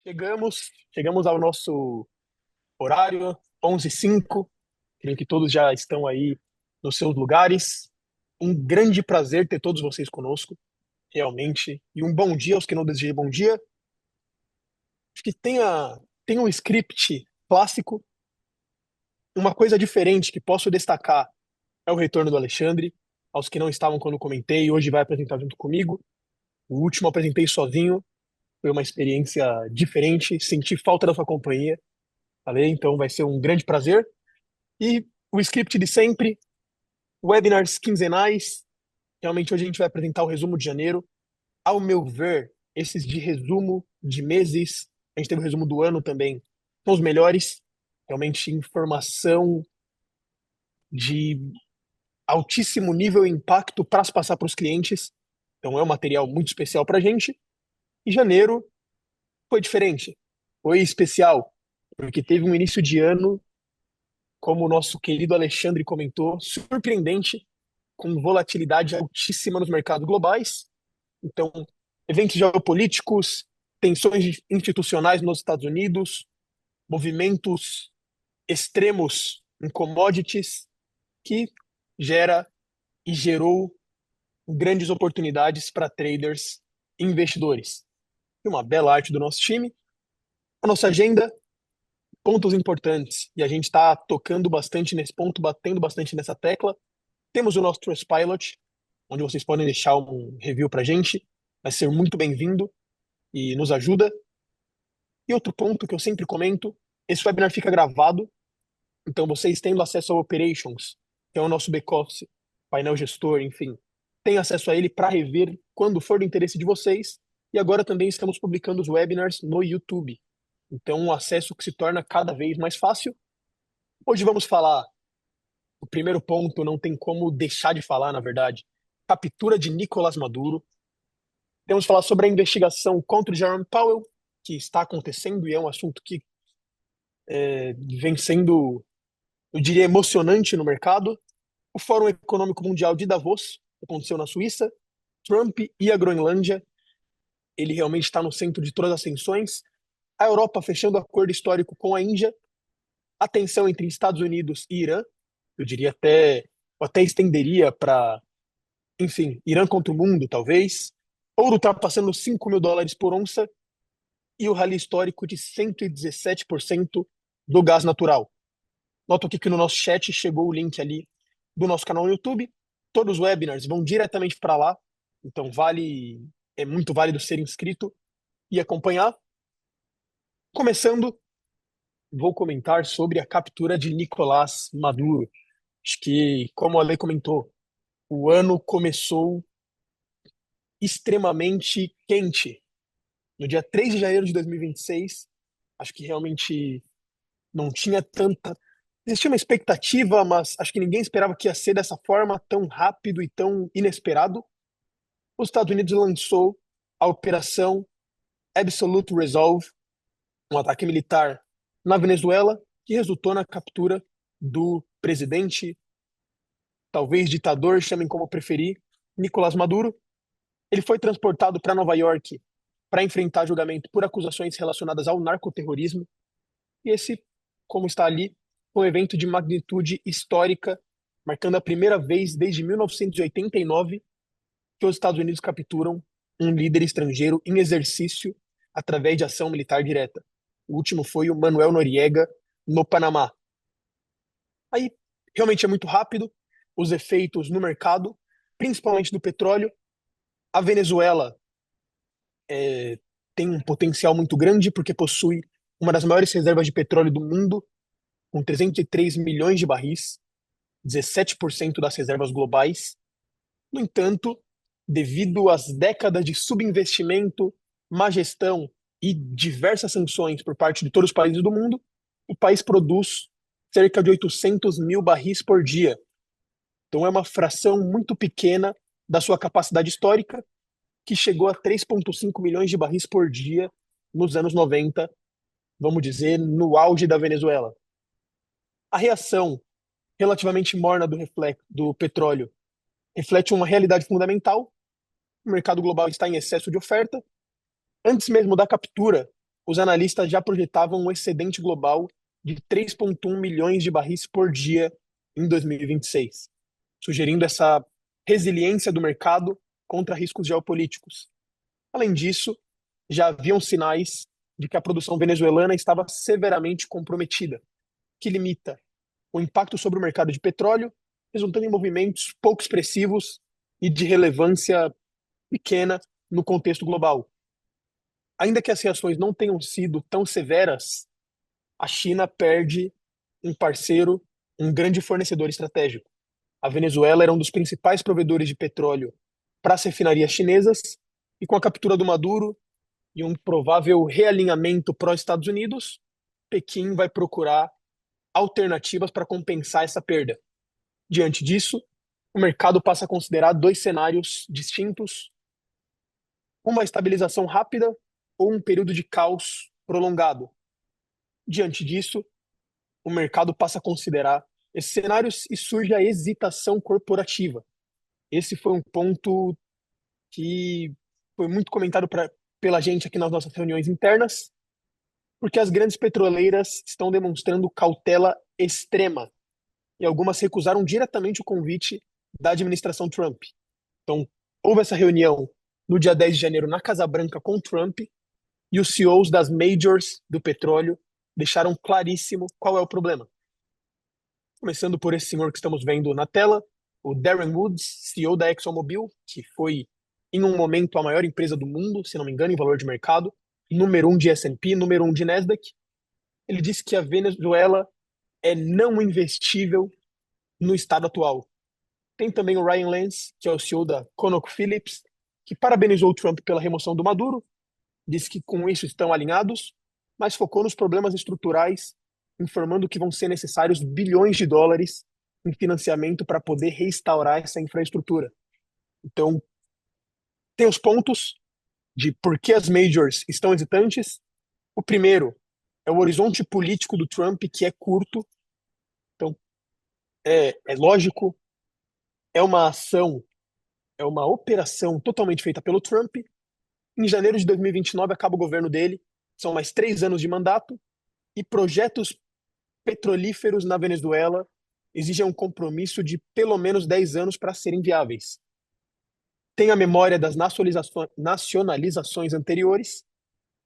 Chegamos ao nosso horário, 11h05. Creio que todos já estão aí nos seus lugares. Um grande prazer ter todos vocês conosco, realmente. E um bom dia aos que não desejam bom dia. Acho que tem um script clássico. Uma coisa diferente que posso destacar é o retorno do Alexandre. Aos que não estavam quando comentei, hoje vai apresentar junto comigo. O último eu apresentei sozinho. Foi uma experiência diferente. Senti falta da sua companhia. Falei, então vai ser um grande prazer. E o script de sempre, webinars quinzenais. Realmente hoje a gente vai apresentar o resumo de janeiro. Ao meu ver, esses de resumo de meses, a gente teve o resumo do ano também, são os melhores. Realmente informação de altíssimo nível e impacto para se passar para os clientes. Então é um material muito especial para a gente. E janeiro foi diferente, foi especial, porque teve um início de ano, como o nosso querido Alexandre comentou, surpreendente, com volatilidade altíssima nos mercados globais. Então, eventos geopolíticos, tensões institucionais nos Estados Unidos, movimentos extremos em commodities, que gera e gerou grandes oportunidades para traders e investidores. E uma bela arte do nosso time. A nossa agenda, pontos importantes, e a gente está tocando bastante nesse ponto, batendo bastante nessa tecla. Temos o nosso Trustpilot, onde vocês podem deixar um review para a gente. Vai ser muito bem-vindo e nos ajuda. E outro ponto que eu sempre comento, esse webinar fica gravado, então vocês tendo acesso ao Operations, que é o nosso back-office, painel gestor, enfim, tem acesso a ele para rever quando for do interesse de vocês. E agora também estamos publicando os webinars no YouTube. Então, um acesso que se torna cada vez mais fácil. Hoje vamos falar, o primeiro ponto, não tem como deixar de falar, na verdade, captura de Nicolás Maduro. Temos que falar sobre a investigação contra o Jerome Powell, que está acontecendo e é um assunto que vem sendo, eu diria, emocionante no mercado. O Fórum Econômico Mundial de Davos, que aconteceu na Suíça. Trump e a Groenlândia, ele realmente está no centro de todas as tensões. A Europa fechando acordo histórico com a Índia. A tensão entre Estados Unidos e Irã, eu diria até, eu até estenderia para, enfim, Irã contra o mundo, talvez. Ouro ultrapassando US$ 5.000 por onça e o rally histórico de 117% do gás natural. Noto aqui que no nosso chat chegou o link ali do nosso canal no YouTube. Todos os webinars vão diretamente para lá, então é muito válido ser inscrito e acompanhar. Começando, vou comentar sobre a captura de Nicolás Maduro. Acho que, como a Lei comentou, o ano começou extremamente quente. No dia 3 de janeiro de 2026, acho que realmente não tinha tanta. Existia uma expectativa, mas acho que ninguém esperava que ia ser dessa forma, tão rápido e tão inesperado. Os Estados Unidos lançou a Operação Absolute Resolve, um ataque militar na Venezuela, que resultou na captura do presidente, talvez ditador, chamem como preferir, Nicolás Maduro. Ele foi transportado para Nova York para enfrentar julgamento por acusações relacionadas ao narcoterrorismo. E esse, como está ali, foi um evento de magnitude histórica, marcando a primeira vez desde 1989 que os Estados Unidos capturam um líder estrangeiro em exercício através de ação militar direta. O último foi o Manuel Noriega, no Panamá. Aí, realmente é muito rápido os efeitos no mercado, principalmente do petróleo. A Venezuela tem um potencial muito grande porque possui uma das maiores reservas de petróleo do mundo, com 303 milhões de barris, 17% das reservas globais. No entanto, devido às décadas de subinvestimento, má gestão e diversas sanções por parte de todos os países do mundo, o país produz cerca de 800 mil barris por dia. Então é uma fração muito pequena da sua capacidade histórica, que chegou a 3,5 milhões de barris por dia nos anos 90, vamos dizer, no auge da Venezuela. A reação relativamente morna do petróleo reflete uma realidade fundamental: o mercado global está em excesso de oferta. Antes mesmo da captura, os analistas já projetavam um excedente global de 3,1 milhões de barris por dia em 2026, sugerindo essa resiliência do mercado contra riscos geopolíticos. Além disso, já haviam sinais de que a produção venezuelana estava severamente comprometida, que limita o impacto sobre o mercado de petróleo, resultando em movimentos pouco expressivos e de relevância pequena no contexto global. Ainda que as reações não tenham sido tão severas, a China perde um parceiro, um grande fornecedor estratégico. A Venezuela era um dos principais provedores de petróleo para as refinarias chinesas, e com a captura do Maduro e um provável realinhamento pró-Estados Unidos, Pequim vai procurar alternativas para compensar essa perda. Diante disso, o mercado passa a considerar dois cenários distintos: uma estabilização rápida ou um período de caos prolongado. Diante disso, o mercado passa a considerar esses cenários e surge a hesitação corporativa. Esse foi um ponto que foi muito comentado pela gente aqui nas nossas reuniões internas, porque as grandes petroleiras estão demonstrando cautela extrema e algumas recusaram diretamente o convite da administração Trump. Então, houve essa reunião no dia 10 de janeiro na Casa Branca com Trump, e os CEOs das majors do petróleo deixaram claríssimo qual é o problema. Começando por esse senhor que estamos vendo na tela, o Darren Woods, CEO da ExxonMobil, que foi em um momento a maior empresa do mundo, se não me engano, em valor de mercado, número 1 de S&P, número 1 de Nasdaq. Ele disse que a Venezuela é não investível no estado atual. Tem também o Ryan Lance, que é o CEO da ConocoPhillips, que parabenizou o Trump pela remoção do Maduro, disse que com isso estão alinhados, mas focou nos problemas estruturais, informando que vão ser necessários bilhões de dólares em financiamento para poder restaurar essa infraestrutura. Então, tem os pontos de por que as majors estão hesitantes. O primeiro é o horizonte político do Trump, que é curto. Então, é lógico, é uma ação, é uma operação totalmente feita pelo Trump. Em janeiro de 2029 acaba o governo dele, são mais 3 anos de mandato, e projetos petrolíferos na Venezuela exigem um compromisso de pelo menos 10 anos para serem viáveis. Tem a memória das nacionalizações anteriores.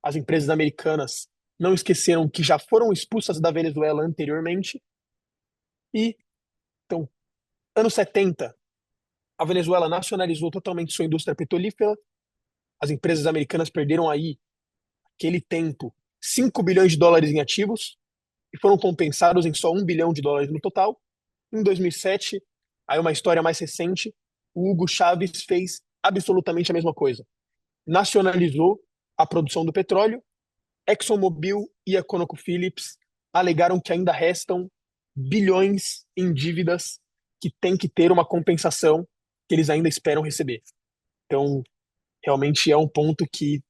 As empresas americanas não esqueceram que já foram expulsas da Venezuela anteriormente. E, então, anos 70, a Venezuela nacionalizou totalmente sua indústria petrolífera. As empresas americanas perderam aí, aquele tempo, 5 bilhões de dólares em ativos e foram compensados em só 1 bilhão de dólares no total. Em 2007, aí uma história mais recente, o Hugo Chávez fez absolutamente a mesma coisa. Nacionalizou a produção do petróleo. ExxonMobil e a ConocoPhillips alegaram que ainda restam bilhões em dívidas que tem que ter uma compensação que eles ainda esperam receber. Então, realmente é um ponto que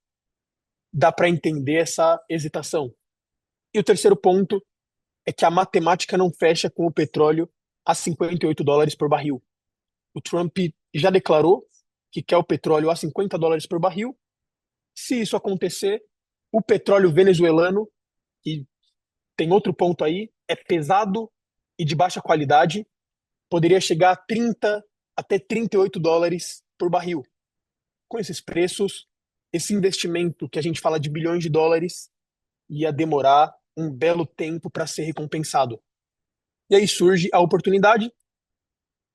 dá para entender essa hesitação. E o terceiro ponto é que a matemática não fecha com o petróleo a 58 dólares por barril. O Trump já declarou que quer o petróleo a 50 dólares por barril. Se isso acontecer, o petróleo venezuelano, que tem outro ponto aí, é pesado e de baixa qualidade, poderia chegar a 30 até 38 dólares por barril. Com esses preços, esse investimento que a gente fala de bilhões de dólares ia demorar um belo tempo para ser recompensado. E aí surge a oportunidade.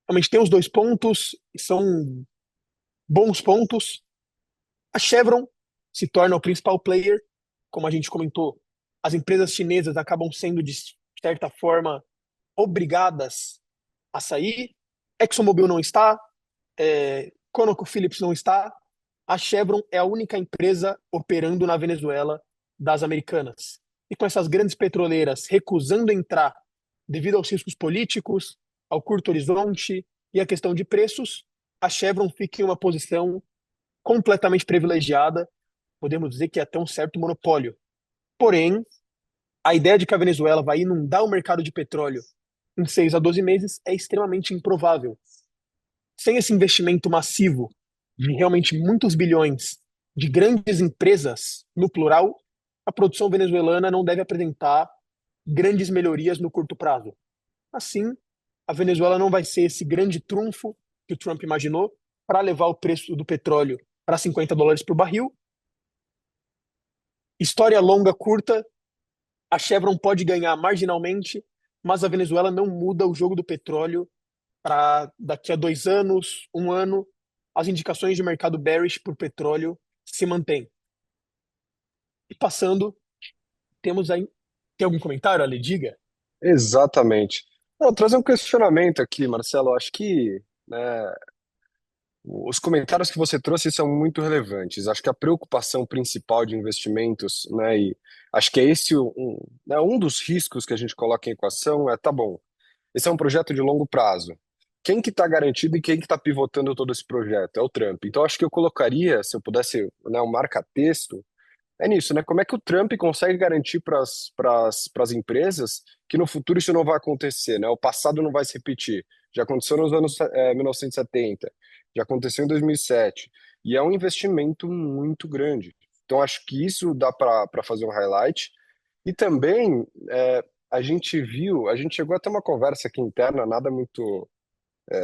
Realmente tem os dois pontos, são bons pontos. A Chevron se torna o principal player, como a gente comentou. As empresas chinesas acabam sendo, de certa forma, obrigadas a sair. ExxonMobil não está, ConocoPhillips não está. A Chevron é a única empresa operando na Venezuela das americanas. E com essas grandes petroleiras recusando entrar devido aos riscos políticos, ao curto horizonte e à questão de preços, a Chevron fica em uma posição completamente privilegiada, podemos dizer que é até um certo monopólio. Porém, a ideia de que a Venezuela vai inundar o mercado de petróleo em 6 a 12 meses é extremamente improvável. Sem esse investimento massivo de realmente muitos bilhões de grandes empresas, no plural, a produção venezuelana não deve apresentar grandes melhorias no curto prazo. Assim, a Venezuela não vai ser esse grande trunfo que o Trump imaginou para levar o preço do petróleo para $50 por barril. História longa, curta, a Chevron pode ganhar marginalmente, mas a Venezuela não muda o jogo do petróleo para daqui a 2 anos, 1 ano, as indicações de mercado bearish por petróleo se mantêm. E passando, temos aí. Tem algum comentário, Ale? Diga. Exatamente. Não, trazer um questionamento aqui, Marcelo. Acho que, né, os comentários que você trouxe são muito relevantes. Acho que a preocupação principal de investimentos, né, e acho que é esse né, um dos riscos que a gente coloca em equação é, tá bom, esse é um projeto de longo prazo. Quem que está garantido e quem que está pivotando todo esse projeto? É o Trump. Então acho que eu colocaria, se eu pudesse, né, um marca-texto, é nisso, né? Como é que o Trump consegue garantir para as empresas que no futuro isso não vai acontecer, né? O passado não vai se repetir. Já aconteceu nos anos 1970, já aconteceu em 2007, e é um investimento muito grande. Então acho que isso dá para fazer um highlight. E também a gente chegou a ter uma conversa aqui interna, nada muito,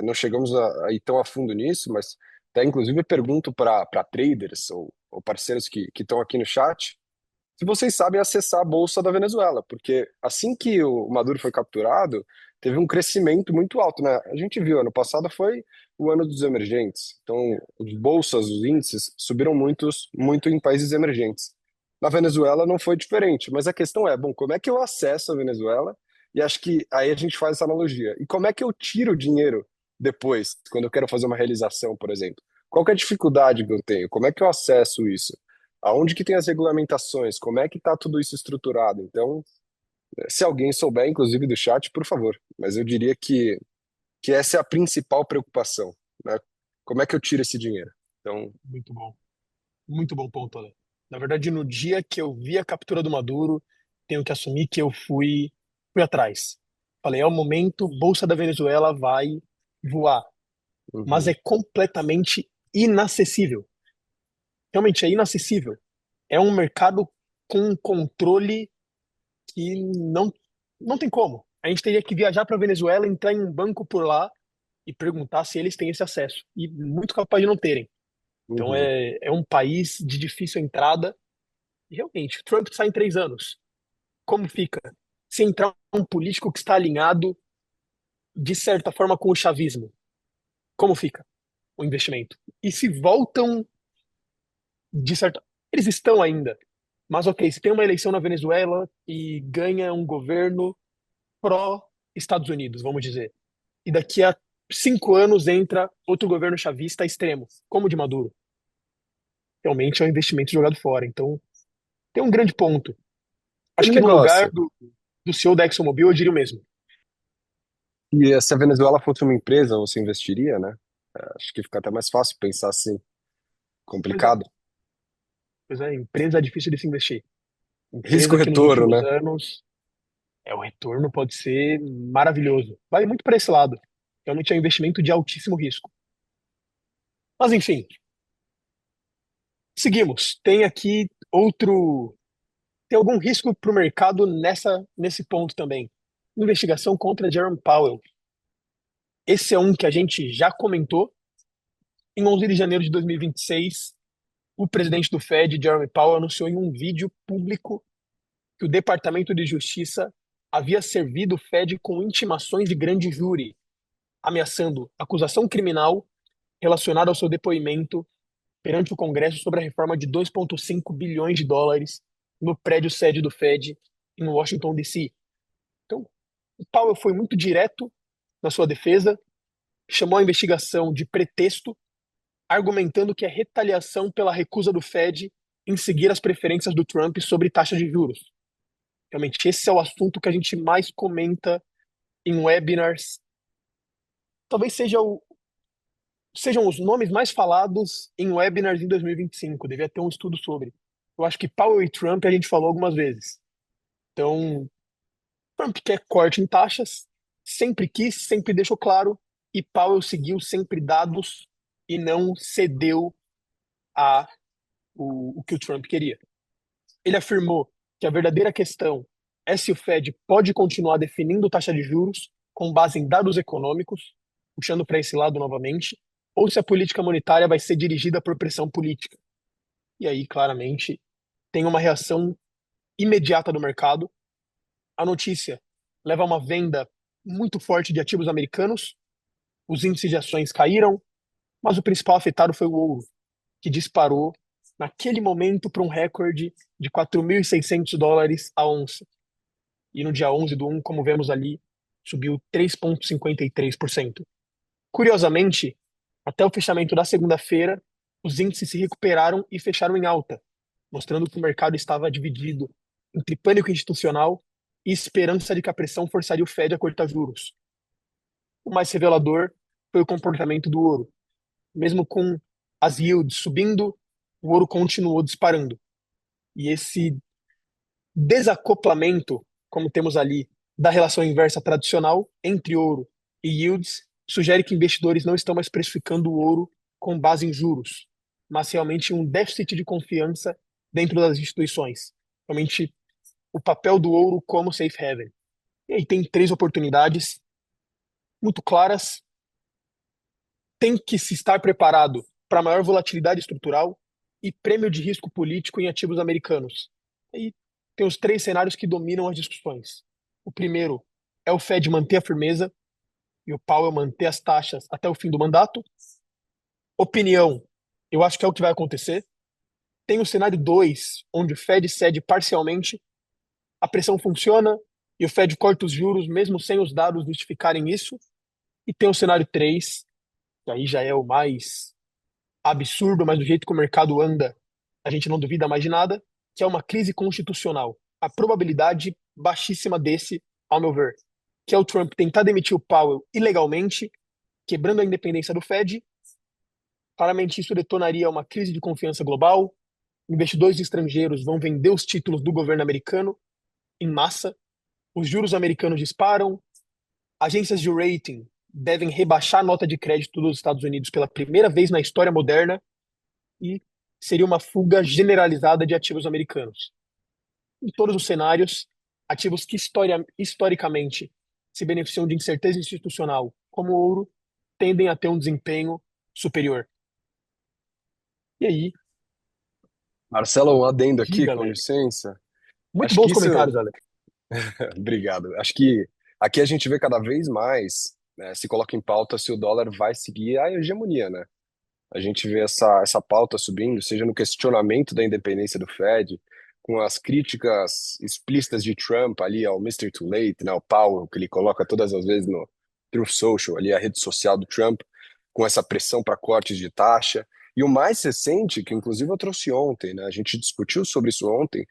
não chegamos a ir tão a fundo nisso, mas até inclusive pergunto para traders ou parceiros que estão aqui no chat se vocês sabem acessar a Bolsa da Venezuela, porque assim que o Maduro foi capturado, teve um crescimento muito alto, né? A gente viu, ano passado foi o ano dos emergentes, então as bolsas, os índices subiram muito em países emergentes. Na Venezuela não foi diferente, mas a questão é, bom, como é que eu acesso a Venezuela? E acho que aí a gente faz essa analogia. E como é que eu tiro o dinheiro depois, quando eu quero fazer uma realização, por exemplo? Qual que é a dificuldade que eu tenho? Como é que eu acesso isso? Aonde que tem as regulamentações? Como é que está tudo isso estruturado? Então, se alguém souber, inclusive do chat, por favor. Mas eu diria que essa é a principal preocupação, né? Como é que eu tiro esse dinheiro? Então, Muito bom. Muito bom ponto, Ale. Na verdade, no dia que eu vi a captura do Maduro, tenho que assumir que eu fui atrás. Falei, é o momento, Bolsa da Venezuela vai voar. Mas uhum, é completamente inacessível. Realmente é inacessível. É um mercado com um controle que não tem como. A gente teria que viajar para a Venezuela, entrar em um banco por lá e perguntar se eles têm esse acesso. E muito capaz de não terem. Então uhum. é um país de difícil entrada. E realmente, Trump sai em 3 anos. Como fica? Se entrar um político que está alinhado, de certa forma, com o chavismo, como fica o investimento? E se voltam, de certa. Eles estão ainda. Mas ok, se tem uma eleição na Venezuela e ganha um governo pró-Estados Unidos, vamos dizer, e daqui a 5 anos entra outro governo chavista extremo, como o de Maduro, realmente é um investimento jogado fora. Então, tem um grande ponto. Acho Aquele que no lugar negócio, do CEO da ExxonMobil, eu diria o mesmo. e se a Venezuela fosse uma empresa, você investiria, né? Acho que fica até mais fácil pensar assim, Pois é, complicado. pois é, empresa é difícil de se investir. Empresa que nos Risco-retorno, últimos né? anos, o retorno pode ser maravilhoso. Vai muito para esse lado. Realmente é um investimento de altíssimo risco. Mas enfim, seguimos. Tem aqui outro. Tem algum risco para o mercado nesse ponto também? Investigação contra Jerome Powell. Esse é um que a gente já comentou. Em 11 de janeiro de 2026, o presidente do Fed, Jerome Powell, anunciou em um vídeo público que o Departamento de Justiça havia servido o Fed com intimações de grande júri, ameaçando acusação criminal relacionada ao seu depoimento perante o Congresso sobre a reforma de 2,5 bilhões de dólares no prédio sede do Fed em Washington, D.C. Então, o Powell foi muito direto na sua defesa, chamou a investigação de pretexto, argumentando que é retaliação pela recusa do Fed em seguir as preferências do Trump sobre taxa de juros. Realmente, esse é o assunto que a gente mais comenta em webinars. Talvez sejam os nomes mais falados em webinars em 2025. Devia ter um estudo sobre. Eu acho que Powell e Trump a gente falou algumas vezes. Então, Trump quer corte em taxas, sempre quis, sempre deixou claro, e Powell seguiu sempre dados e não cedeu a o que o Trump queria. Ele afirmou que a verdadeira questão é se o Fed pode continuar definindo taxa de juros com base em dados econômicos, puxando para esse lado novamente, ou se a política monetária vai ser dirigida por pressão política. E aí, claramente, tem uma reação imediata do mercado. A notícia leva a uma venda muito forte de ativos americanos, os índices de ações caíram, mas o principal afetado foi o ouro, que disparou naquele momento para um recorde de US$ 4.600 a onça. E no dia 11 do 1, como vemos ali, subiu 3,53%. Curiosamente, até o fechamento da segunda-feira, os índices se recuperaram e fecharam em alta, mostrando que o mercado estava dividido entre pânico institucional e esperança de que a pressão forçaria o Fed a cortar juros. O mais revelador foi o comportamento do ouro. Mesmo com as yields subindo, o ouro continuou disparando. E esse desacoplamento, como temos ali, da relação inversa tradicional entre ouro e yields, sugere que investidores não estão mais precificando o ouro com base em juros, mas realmente um déficit de confiança dentro das instituições. Realmente o papel do ouro como safe haven. E aí tem três oportunidades muito claras. Tem que se estar preparado para maior volatilidade estrutural e prêmio de risco político em ativos americanos. E tem os três cenários que dominam as discussões. O primeiro é o Fed manter a firmeza e o Powell manter as taxas até o fim do mandato. Opinião, eu acho que é o que vai acontecer. Tem o cenário 2, onde o Fed cede parcialmente, a pressão funciona e o Fed corta os juros mesmo sem os dados justificarem isso. E tem o cenário 3, que aí já é o mais absurdo, mas do jeito que o mercado anda, a gente não duvida mais de nada, que é uma crise constitucional. A probabilidade baixíssima desse, ao meu ver, que é o Trump tentar demitir o Powell ilegalmente, quebrando a independência do Fed. Claramente isso detonaria uma crise de confiança global. Investidores estrangeiros vão vender os títulos do governo americano em massa. Os juros americanos disparam. Agências de rating devem rebaixar a nota de crédito dos Estados Unidos pela primeira vez na história moderna e seria uma fuga generalizada de ativos americanos. Em todos os cenários, ativos que historicamente se beneficiam de incerteza institucional, como o ouro, tendem a ter um desempenho superior. E aí, Marcelo, um adendo aqui, diga, com Alex. licença. Muito Acho que bons isso. comentários, Alex. Obrigado. Acho que aqui a gente vê cada vez mais, né, se coloca em pauta se o dólar vai seguir a hegemonia, né? A gente vê essa pauta subindo, seja no questionamento da independência do Fed, com as críticas explícitas de Trump ali ao Mr. Too Late, né, ao Powell, que ele coloca todas as vezes no Truth Social, ali a rede social do Trump, com essa pressão para cortes de taxa. E o mais recente, que inclusive eu trouxe ontem, né, a gente discutiu sobre isso ontem,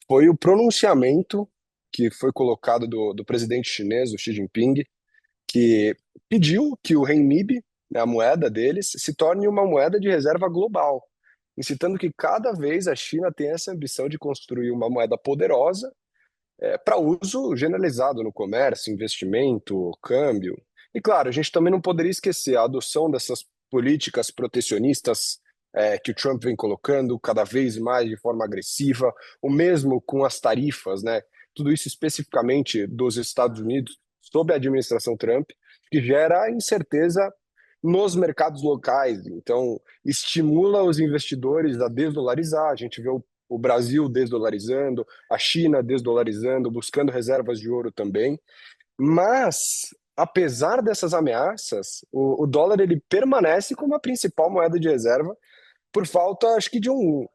foi o pronunciamento que foi colocado do presidente chinês, o Xi Jinping, que pediu que o renminbi, né, a moeda deles, se torne uma moeda de reserva global, incitando que cada vez a China tenha essa ambição de construir uma moeda poderosa para uso generalizado no comércio, investimento, câmbio. E claro, a gente também não poderia esquecer a adoção dessas políticas protecionistas que o Trump vem colocando cada vez mais de forma agressiva, o mesmo com as tarifas, né? Tudo isso especificamente dos Estados Unidos sob a administração Trump, que gera incerteza nos mercados locais. Então, estimula os investidores a desdolarizar. A gente vê o Brasil desdolarizando, a China desdolarizando, buscando reservas de ouro também. Mas, apesar dessas ameaças, o dólar ele permanece como a principal moeda de reserva por falta, acho que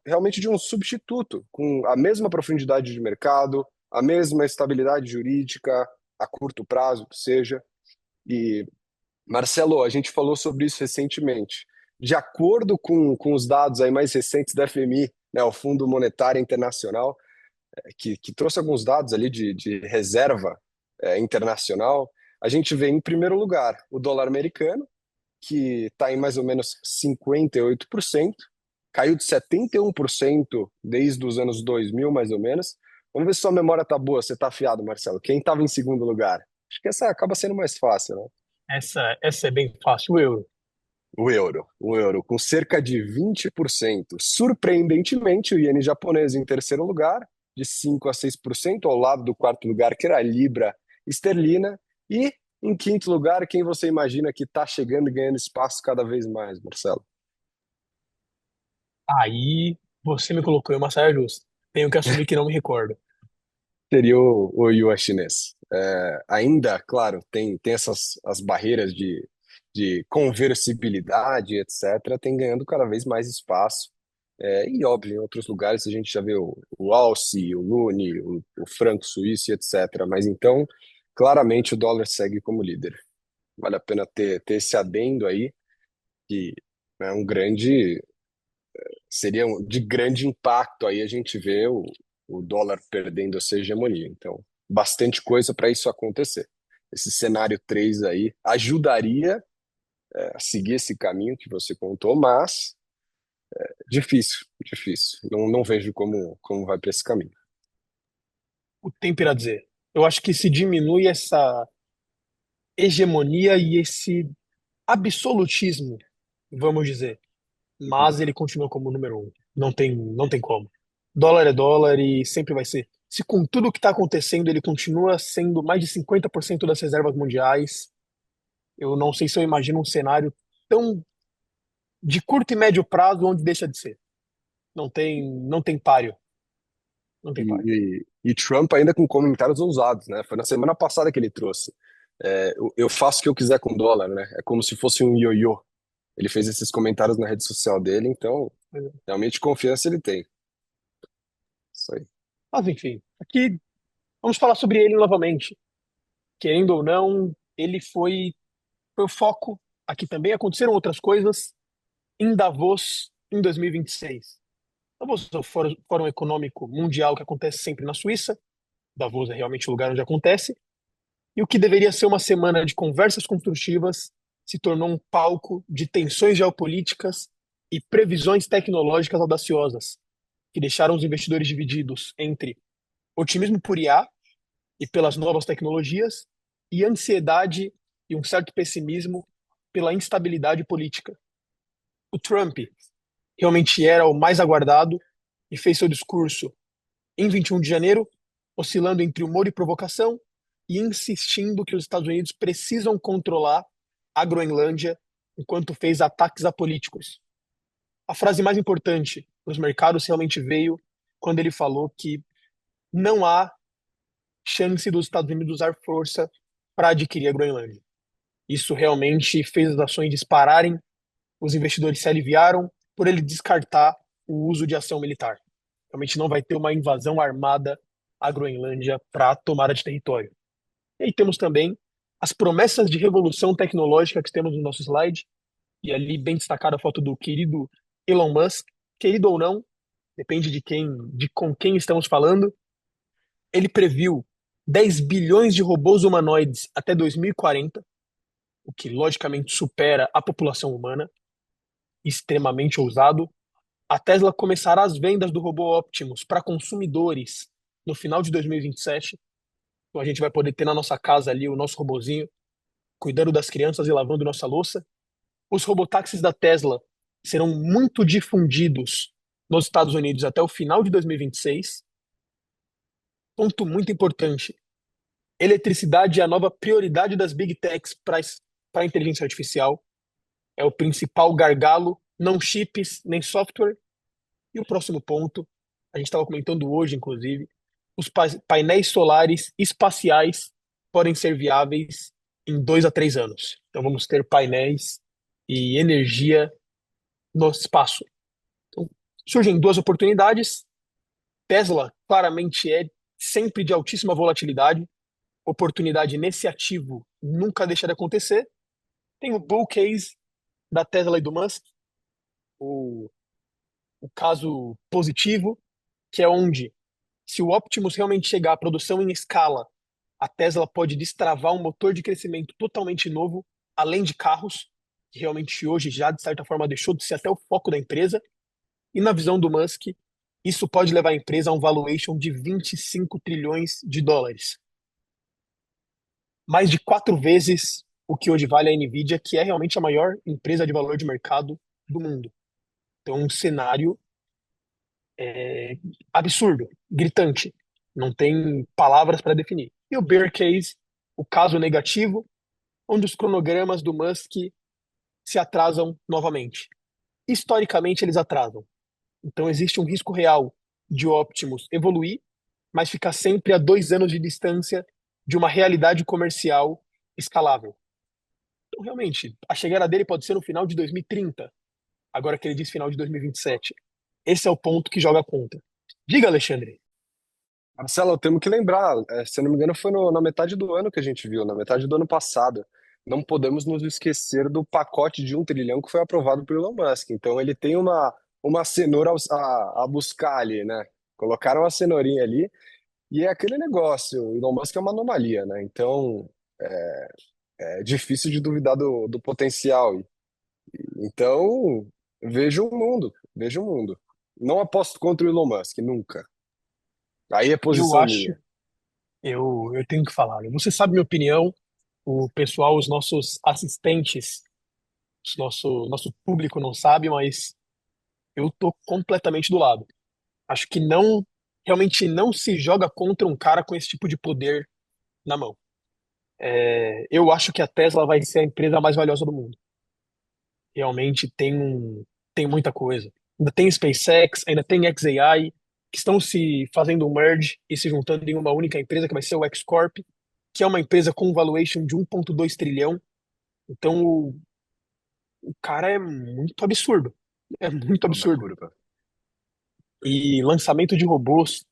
realmente de um substituto com a mesma profundidade de mercado, a mesma estabilidade jurídica a curto prazo, que seja. E Marcelo, a gente falou sobre isso recentemente. De acordo com os dados aí mais recentes da FMI, né, o Fundo Monetário Internacional, que trouxe alguns dados ali de reserva internacional, a gente vê em primeiro lugar o dólar americano, que está em mais ou menos 58%, caiu de 71% desde os anos 2000, mais ou menos. Vamos ver se sua memória tá boa, você tá afiado, Marcelo. Quem estava em segundo lugar? Acho que essa acaba sendo mais fácil, né? Essa é bem fácil, o euro. O euro, com cerca de 20%. Surpreendentemente, o iene japonês em terceiro lugar, de 5 a 6%, ao lado do quarto lugar, que era a libra esterlina. E em quinto lugar, quem você imagina que está chegando e ganhando espaço cada vez mais, Marcelo? Aí você me colocou em uma saia justa. Tenho que assumir que não me recordo. Seria o yuan chinês. Ainda, claro, tem essas as barreiras de conversibilidade, etc., tem ganhando cada vez mais espaço. E, óbvio, em outros lugares a gente já vê o Alce, o Lune, o franco suíço, etc. Mas então, claramente, o dólar segue como líder. Vale a pena ter esse adendo aí, que é de grande impacto aí a gente vê o dólar perdendo a sua hegemonia. Então, bastante coisa para isso acontecer. Esse cenário 3 aí ajudaria a seguir esse caminho que você contou, mas difícil, difícil. Não vejo como vai para esse caminho. O tempo irá dizer. Eu acho que se diminui essa hegemonia e esse absolutismo, vamos dizer, mas ele continua como número um. Não tem como. Dólar é dólar e sempre vai ser. Se com tudo o que está acontecendo ele continua sendo mais de 50% das reservas mundiais, eu não sei se eu imagino um cenário tão de curto e médio prazo onde deixa de ser. Não tem páreo. Não tem páreo. E Trump ainda com comentários ousados, né? Foi na semana passada que ele trouxe. Eu faço o que eu quiser com dólar, né? É como se fosse um ioiô. Ele fez esses comentários na rede social dele, então realmente confiança ele tem. Isso aí. Mas enfim, aqui vamos falar sobre ele novamente. Querendo ou não, ele foi o foco. Aqui também aconteceram outras coisas em Davos em 2026. Davos é o Fórum Econômico Mundial que acontece sempre na Suíça. Davos é realmente o lugar onde acontece. E o que deveria ser uma semana de conversas construtivas se tornou um palco de tensões geopolíticas e previsões tecnológicas audaciosas, que deixaram os investidores divididos entre otimismo por IA e pelas novas tecnologias e ansiedade e um certo pessimismo pela instabilidade política. O Trump realmente era o mais aguardado e fez seu discurso em 21 de janeiro, oscilando entre humor e provocação e insistindo que os Estados Unidos precisam controlar a Groenlândia enquanto fez ataques a políticos. A frase mais importante para os mercados realmente veio quando ele falou que não há chance dos Estados Unidos usar força para adquirir a Groenlândia. Isso realmente fez as ações dispararem, os investidores se aliviaram por ele descartar o uso de ação militar. Realmente não vai ter uma invasão armada à Groenlândia para tomada de território. E aí temos também as promessas de revolução tecnológica que temos no nosso slide, e ali bem destacada a foto do querido Elon Musk, querido ou não, depende de com quem estamos falando. Ele previu 10 bilhões de robôs humanoides até 2040, o que logicamente supera a população humana, extremamente ousado. A Tesla começará as vendas do robô Optimus para consumidores no final de 2027. Então a gente vai poder ter na nossa casa ali o nosso robozinho, cuidando das crianças e lavando nossa louça. Os robotáxis da Tesla serão muito difundidos nos Estados Unidos até o final de 2026. Ponto muito importante: eletricidade é a nova prioridade das Big Techs para a inteligência artificial. É o principal gargalo, não chips nem software. E o próximo ponto, a gente estava comentando hoje, inclusive, os painéis solares espaciais podem ser viáveis em 2 a 3 anos. Então vamos ter painéis e energia no espaço. Então, surgem duas oportunidades. Tesla claramente é sempre de altíssima volatilidade. Oportunidade nesse ativo nunca deixa de acontecer. Tem o bull case da Tesla e do Musk, o, o caso positivo, que é onde, se o Optimus realmente chegar à produção em escala, a Tesla pode destravar um motor de crescimento totalmente novo, além de carros, que realmente hoje já, de certa forma, deixou de ser até o foco da empresa. E na visão do Musk, isso pode levar a empresa a um valuation de 25 trilhões de dólares. Mais de 4 vezes o que hoje vale a Nvidia, que é realmente a maior empresa de valor de mercado do mundo. Então, um cenário é, absurdo, gritante. Não tem palavras para definir. E o bear case, o caso negativo, onde os cronogramas do Musk se atrasam novamente. Historicamente, eles atrasam. Então, existe um risco real de o Optimus evoluir, mas ficar sempre a 2 anos de distância de uma realidade comercial escalável. Então, realmente, a chegada dele pode ser no final de 2030, agora que ele diz final de 2027. Esse é o ponto que joga contra. Diga, Alexandre. Marcelo, temos que lembrar, se eu não me engano, foi na metade do ano que a gente viu, na metade do ano passado. Não podemos nos esquecer do pacote de 1 trilhão que foi aprovado por Elon Musk. Então ele tem uma cenoura a buscar ali, né? Colocaram a cenourinha ali e é aquele negócio. O Elon Musk é uma anomalia, né? Então é difícil de duvidar do potencial. Então vejo o mundo, vejo o mundo. Não aposto contra o Elon Musk, nunca. Aí é Eu posição acho, minha. eu tenho que falar, né? Você sabe minha opinião, o pessoal, os nossos assistentes, nosso público não sabe, mas eu tô completamente do lado. Acho que não, realmente não se joga contra um cara com esse tipo de poder na mão. Eu acho que a Tesla vai ser a empresa mais valiosa do mundo. Realmente tem muita coisa. Ainda tem SpaceX, ainda tem xAI, que estão se fazendo um merge e se juntando em uma única empresa, que vai ser o X-Corp, que é uma empresa com valuation de 1,2 trilhão. Então o cara é muito absurdo. É muito Toda absurdo. curva. E lançamento de robôs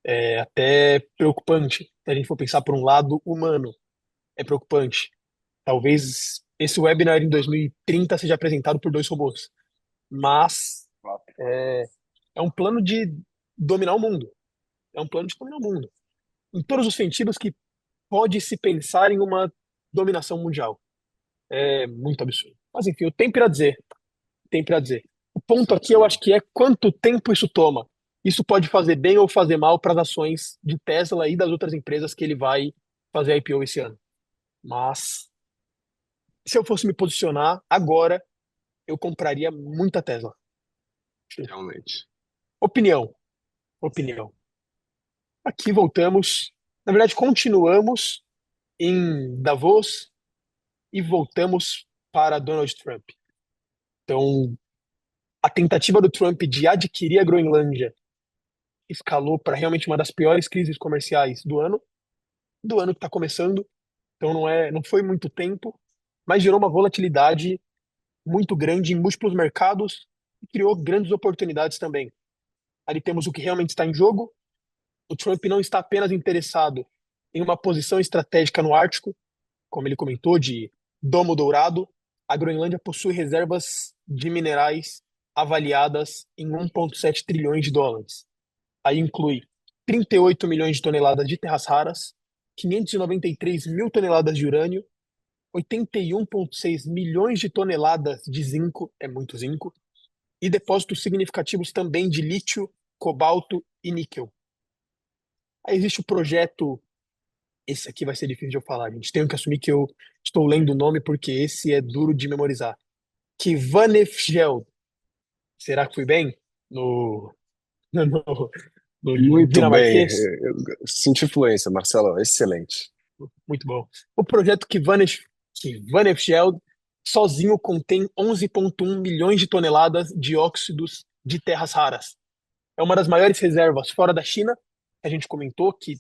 é até preocupante. Se a gente for pensar por um lado humano, é preocupante. Talvez esse webinar em 2030 seja apresentado por 2 robôs. Mas é um plano de dominar o mundo. É um plano de dominar o mundo. Em todos os sentidos que pode se pensar em uma dominação mundial. É muito absurdo. Mas enfim, o tempo irá dizer. Tem para dizer. O ponto aqui eu acho Certeza. que é quanto tempo isso toma. Isso pode fazer bem ou fazer mal para as ações de Tesla e das outras empresas que ele vai fazer IPO esse ano. Mas se eu fosse me posicionar agora, eu compraria muita Tesla. Realmente. Opinião, opinião. Aqui voltamos, na verdade continuamos em Davos e voltamos para Donald Trump. Então, a tentativa do Trump de adquirir a Groenlândia escalou para realmente uma das piores crises comerciais do ano que está começando. Então não foi muito tempo, mas gerou uma volatilidade muito grande em múltiplos mercados e criou grandes oportunidades também. Ali temos o que realmente está em jogo. O Trump não está apenas interessado em uma posição estratégica no Ártico, como ele comentou, de domo dourado. A Groenlândia possui reservas de minerais avaliadas em 1,7 trilhões de dólares. Aí inclui 38 milhões de toneladas de terras raras, 593 mil toneladas de urânio, 81,6 milhões de toneladas de zinco, é muito zinco, e depósitos significativos também de lítio, cobalto e níquel. Aí existe o projeto, esse aqui vai ser difícil de eu falar, gente. Tenho que assumir que eu estou lendo o nome porque esse é duro de memorizar. Kvanefjeld. Será que fui bem? No, no, no Muito bem. dinamarquês? Eu senti fluência, Marcelo. Excelente. Muito bom. O projeto Kvanefjeld sozinho contém 11,1 milhões de toneladas de óxidos de terras raras. É uma das maiores reservas fora da China. A gente comentou que,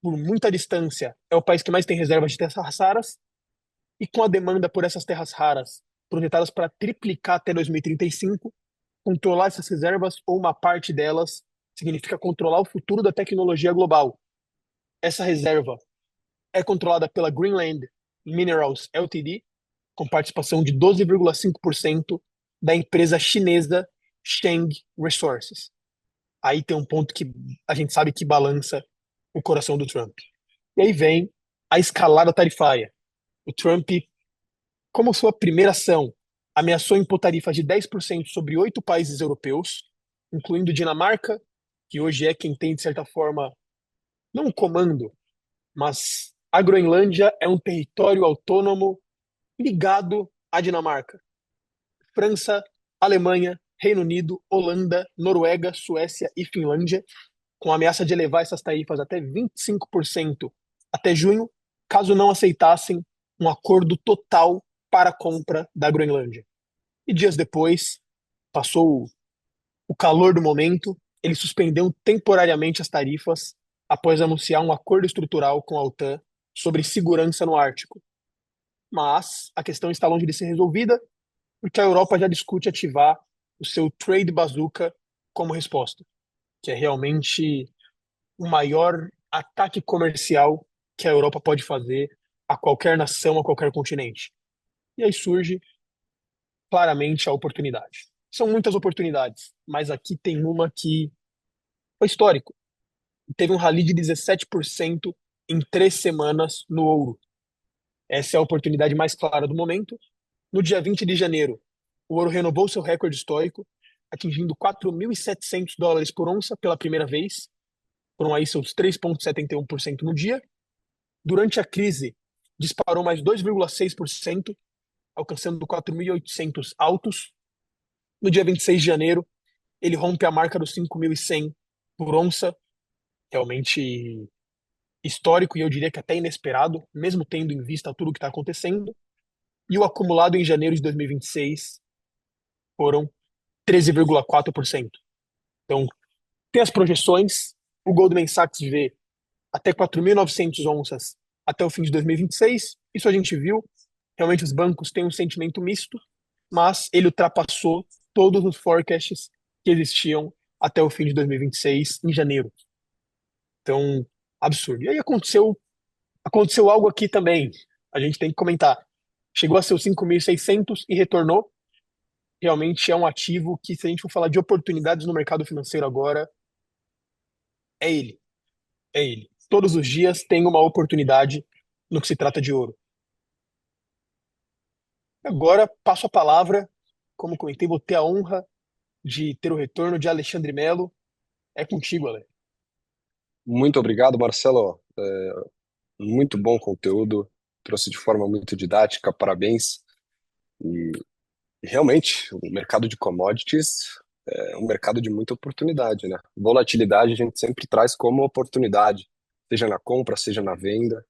por muita distância, é o país que mais tem reservas de terras raras. E com a demanda por essas terras raras projetadas para triplicar até 2035, controlar essas reservas ou uma parte delas significa controlar o futuro da tecnologia global. Essa reserva é controlada pela Greenland Minerals Ltd, com participação de 12,5% da empresa chinesa Sheng Resources. Aí tem um ponto que a gente sabe que balança o coração do Trump. E aí vem a escalada tarifária. O Trump, como sua primeira ação, ameaçou impor tarifas de 10% sobre 8 países europeus, incluindo Dinamarca, que hoje é quem tem, de certa forma, não o comando, mas A Groenlândia é um território autônomo ligado à Dinamarca, França, Alemanha, Reino Unido, Holanda, Noruega, Suécia e Finlândia, com a ameaça de elevar essas tarifas até 25% até junho, caso não aceitassem um acordo total para a compra da Groenlândia. E dias depois, passou o calor do momento, ele suspendeu temporariamente as tarifas após anunciar um acordo estrutural com a OTAN sobre segurança no Ártico. Mas a questão está longe de ser resolvida, porque a Europa já discute ativar o seu Trade Bazooka como resposta, que é realmente o maior ataque comercial que a Europa pode fazer a qualquer nação, a qualquer continente. E aí surge claramente a oportunidade. São muitas oportunidades, mas aqui tem uma que foi histórico. Teve um rally de 17% em 3 semanas no ouro. Essa é a oportunidade mais clara do momento. No dia 20 de janeiro, o ouro renovou seu recorde histórico, atingindo US$ 4.700 por onça pela primeira vez. Foram aí seus 3,71% no dia. Durante a crise, disparou mais 2,6%, alcançando 4.800 altos. No dia 26 de janeiro, ele rompe a marca dos 5.100 por onça, realmente histórico e eu diria que até inesperado, mesmo tendo em vista tudo o que está acontecendo. E o acumulado em janeiro de 2026 foram 13,4%. Então, tem as projeções, o Goldman Sachs vê até 4.900 onças até o fim de 2026. Isso a gente viu. Realmente os bancos têm um sentimento misto, mas ele ultrapassou todos os forecasts que existiam até o fim de 2026, em janeiro. Então, absurdo. E aí aconteceu algo aqui também. A gente tem que comentar. Chegou a seus 5.600 e retornou. Realmente é um ativo que, se a gente for falar de oportunidades no mercado financeiro agora, é ele. É ele. Todos os dias tem uma oportunidade no que se trata de ouro. Agora passo a palavra, como comentei, vou ter a honra de ter o retorno de Alexandre Melo. É contigo, Ale. Muito obrigado, Marcelo. Muito bom conteúdo, trouxe de forma muito didática, parabéns. E realmente, o mercado de commodities é um mercado de muita oportunidade, né? Volatilidade a gente sempre traz como oportunidade, seja na compra, seja na venda.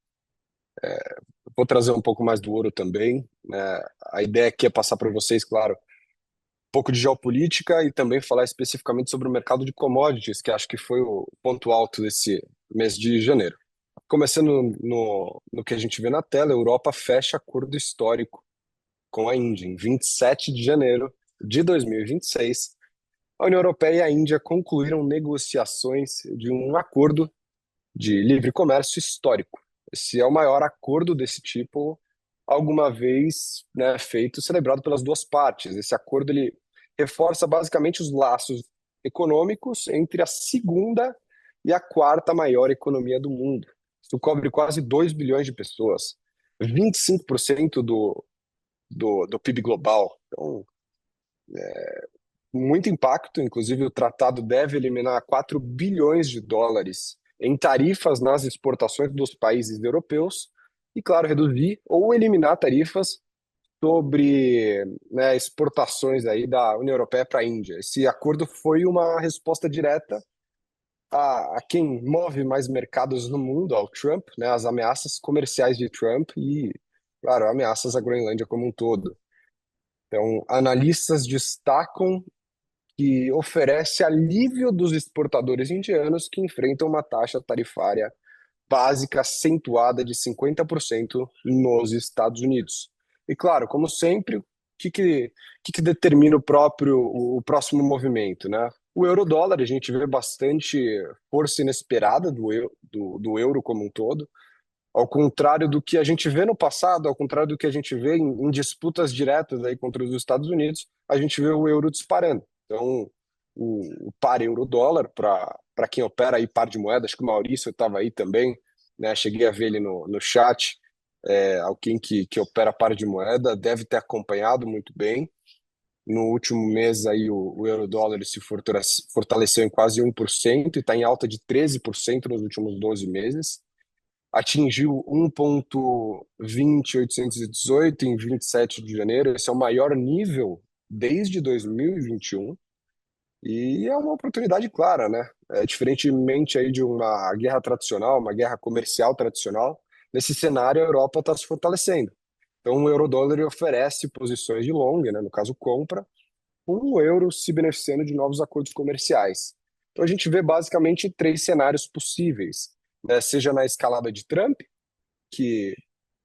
Vou trazer um pouco mais do ouro também, né? A ideia aqui é passar para vocês, claro, um pouco de geopolítica e também falar especificamente sobre o mercado de commodities, que acho que foi o ponto alto desse mês de janeiro. Começando no que a gente vê na tela, a Europa fecha acordo histórico com a Índia em 27 de janeiro de 2026. A União Europeia e a Índia concluíram negociações de um acordo de livre comércio histórico. Esse é o maior acordo desse tipo alguma vez, né, feito, celebrado pelas duas partes. Esse acordo ele reforça basicamente os laços econômicos entre a segunda e a quarta maior economia do mundo. Isso cobre quase 2 bilhões de pessoas, 25% do PIB global. Então, muito impacto. Inclusive, o tratado deve eliminar 4 bilhões de dólares em tarifas nas exportações dos países europeus e, claro, reduzir ou eliminar tarifas sobre, né, exportações aí da União Europeia para a Índia. Esse acordo foi uma resposta direta a quem move mais mercados no mundo, ao Trump, né, as ameaças comerciais de Trump e, claro, ameaças à Groenlândia como um todo. Então, analistas destacam que oferece alívio dos exportadores indianos que enfrentam uma taxa tarifária básica acentuada de 50% nos Estados Unidos. E claro, como sempre, o que determina o próximo movimento, né? O euro-dólar, a gente vê bastante força inesperada do euro como um todo, ao contrário do que a gente vê no passado, ao contrário do que a gente vê em disputas diretas aí contra os Estados Unidos, a gente vê o euro disparando. Então, o par euro-dólar, para quem opera aí par de moedas, acho que o Maurício estava aí também, né? Cheguei a ver ele no chat, alguém que opera par de moeda, deve ter acompanhado muito bem. No último mês aí o euro-dólar se fortaleceu em quase 1% e está em alta de 13% nos últimos 12 meses. atingiu 1,20818 em 27 de janeiro. Esse é o maior nível desde 2021 e é uma oportunidade clara, né? Diferentemente aí de uma guerra tradicional, uma guerra comercial tradicional, nesse cenário a Europa está se fortalecendo. Então o euro-dólar oferece posições de long, né? No caso compra, com o euro se beneficiando de novos acordos comerciais. Então a gente vê basicamente três cenários possíveis, né? Seja na escalada de Trump, que